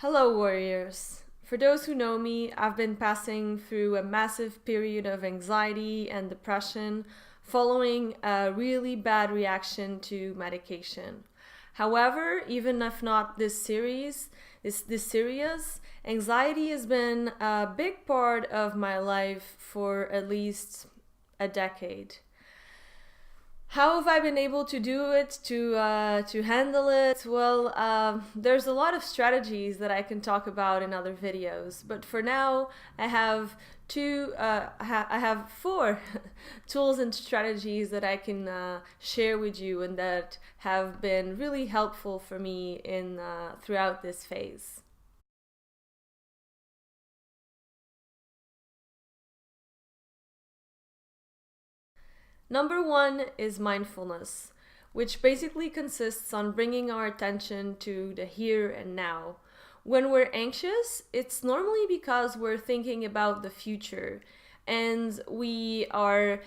Hello, warriors. For those who know me, I've been passing through a massive period of anxiety and depression following a really bad reaction to medication. However, even if not this serious, anxiety has been a big part of my life for at least a decade. How have I been able to do it, to handle it? Well, there's a lot of strategies that I can talk about in other videos, but for now, I have I have four tools and strategies that I can share with you and that have been really helpful for me in throughout this phase. Number one is mindfulness, which basically consists on bringing our attention to the here and now. When we're anxious, it's normally because we're thinking about the future and we are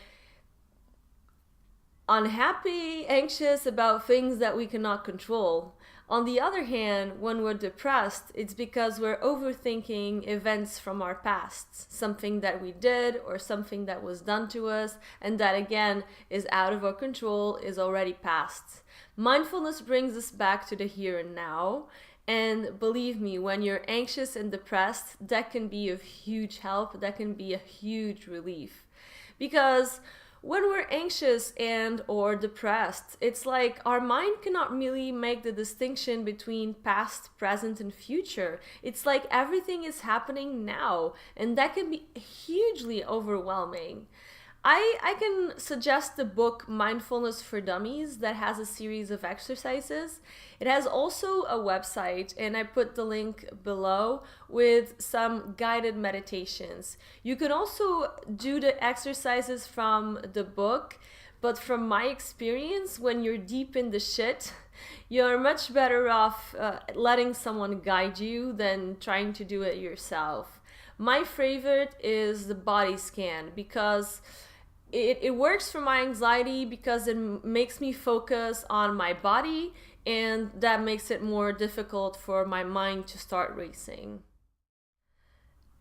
unhappy, anxious about things that we cannot control. On the other hand, when we're depressed, it's because we're overthinking events from our past, something that we did or something that was done to us, and that again is out of our control, is already past. Mindfulness brings us back to the here and now. And believe me, when you're anxious and depressed, that can be of huge help, that can be a huge relief. Because when we're anxious and or depressed, it's like our mind cannot really make the distinction between past, present, and future. It's like everything is happening now, and that can be hugely overwhelming. I can suggest the book Mindfulness for Dummies that has a series of exercises. It has also a website, and I put the link below with some guided meditations. You can also do the exercises from the book, but from my experience, when you're deep in the shit, you're much better off letting someone guide you than trying to do it yourself. My favorite is the body scan because it works for my anxiety because it makes me focus on my body, and that makes it more difficult for my mind to start racing.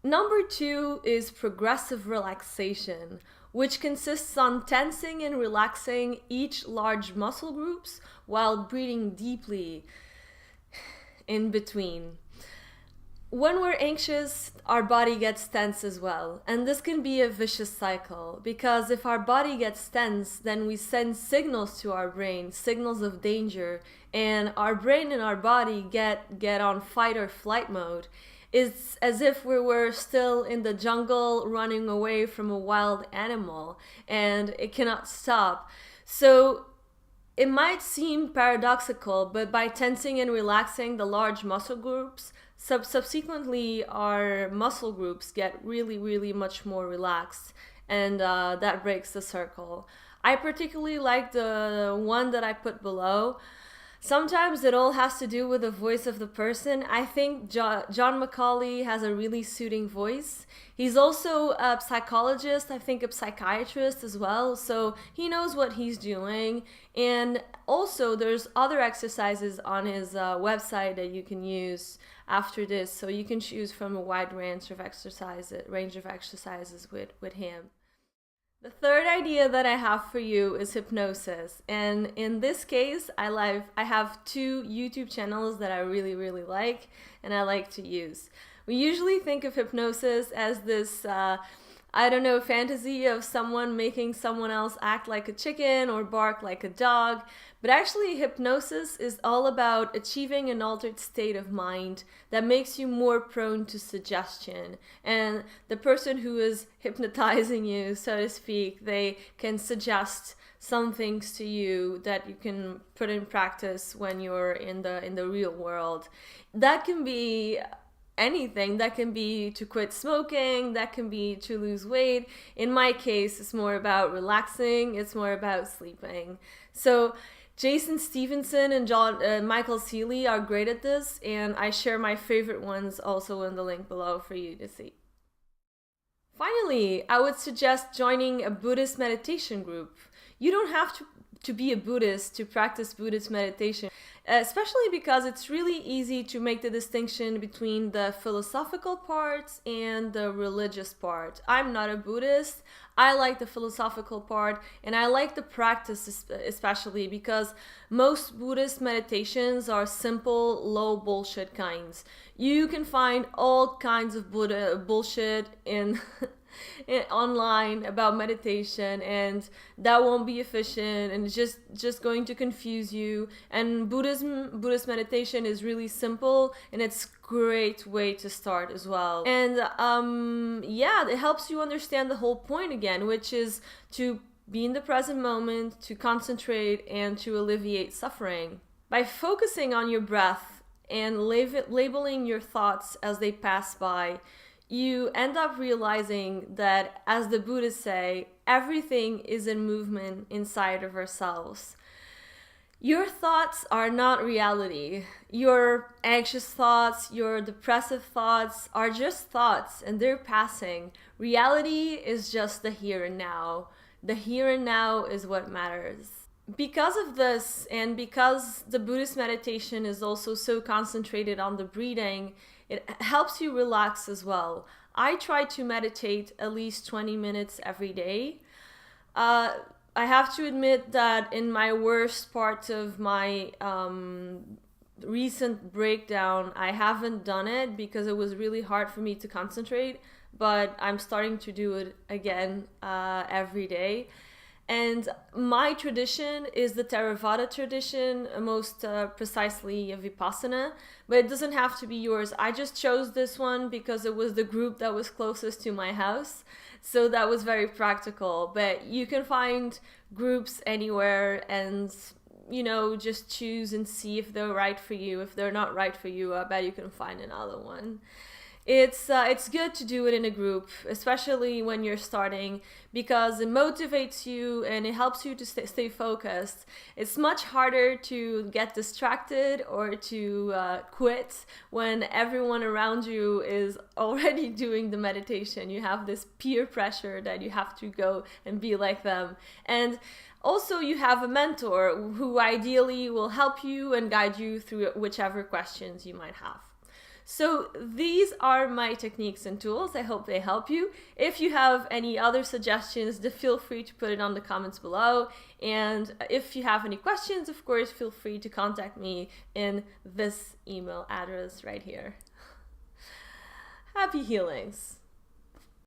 Number two is progressive relaxation, which consists on tensing and relaxing each large muscle groups while breathing deeply in between. When we're anxious, our body gets tense as well. And this can be a vicious cycle because if our body gets tense, then we send signals to our brain, signals of danger, and our brain and our body get on fight or flight mode. It's as if we were still in the jungle running away from a wild animal and it cannot stop. So it might seem paradoxical, but by tensing and relaxing the large muscle groups, subsequently our muscle groups get really much more relaxed, and that breaks the circle. I particularly like the one that I put below. Sometimes it all has to do with the voice of the person. I think John McCauley has a really soothing voice. He's also a psychologist, I think a psychiatrist as well, so he knows what he's doing. And also there's other exercises on his website that you can use after this, so you can choose from a wide range of exercises with him. The third idea that I have for you is hypnosis. And in this case, I have two YouTube channels that I really like and I like to use. We usually think of hypnosis as this fantasy of someone making someone else act like a chicken or bark like a dog. But actually, hypnosis is all about achieving an altered state of mind that makes you more prone to suggestion. And the person who is hypnotizing you, so to speak, they can suggest some things to you that you can put in practice when you're in the real world. That can be anything. That can be to quit smoking, that can be to lose weight. In my case, it's more about relaxing, it's more about sleeping. So Jason Stephenson and Michael Sealey are great at this, and I share my favorite ones also in the link below for you to see. Finally, I would suggest joining a Buddhist meditation group. You don't have to be a Buddhist to practice Buddhist meditation, especially because it's really easy to make the distinction between the philosophical part and the religious part. I'm not a Buddhist. I like the philosophical part, and I like the practice especially because most Buddhist meditations are simple, low bullshit kinds. You can find all kinds of Buddha bullshit in online about meditation, and that won't be efficient, and it's just going to confuse you. And Buddhist meditation is really simple, and it's great way to start as well. And yeah, it helps you understand the whole point again, which is to be in the present moment, to concentrate, and to alleviate suffering. By focusing on your breath and labeling your thoughts as they pass by, you end up realizing that, as the Buddhists say, everything is in movement inside of ourselves. Your thoughts are not reality. Your anxious thoughts, your depressive thoughts are just thoughts, and they're passing. Reality is just the here and now. The here and now is what matters. Because of this, and because the Buddhist meditation is also so concentrated on the breathing, it helps you relax as well. I try to meditate at least 20 minutes every day. I have to admit that in my worst part of my recent breakdown, I haven't done it because it was really hard for me to concentrate, but I'm starting to do it again every day. And my tradition is the Theravada tradition, most precisely Vipassana, but it doesn't have to be yours. I just chose this one because it was the group that was closest to my house, so that was very practical. But you can find groups anywhere, and just choose and see if they're right for you. If they're not right for you, I bet you can find another one. It's good to do it in a group, especially when you're starting, because it motivates you and it helps you to stay focused. It's much harder to get distracted or to quit when everyone around you is already doing the meditation. You have this peer pressure that you have to go and be like them. And also, you have a mentor who ideally will help you and guide you through whichever questions you might have. So these are my techniques and tools. I hope they help you. If you have any other suggestions, feel free to put it on the comments below. And if you have any questions, of course, feel free to contact me in this email address right here. Happy healings.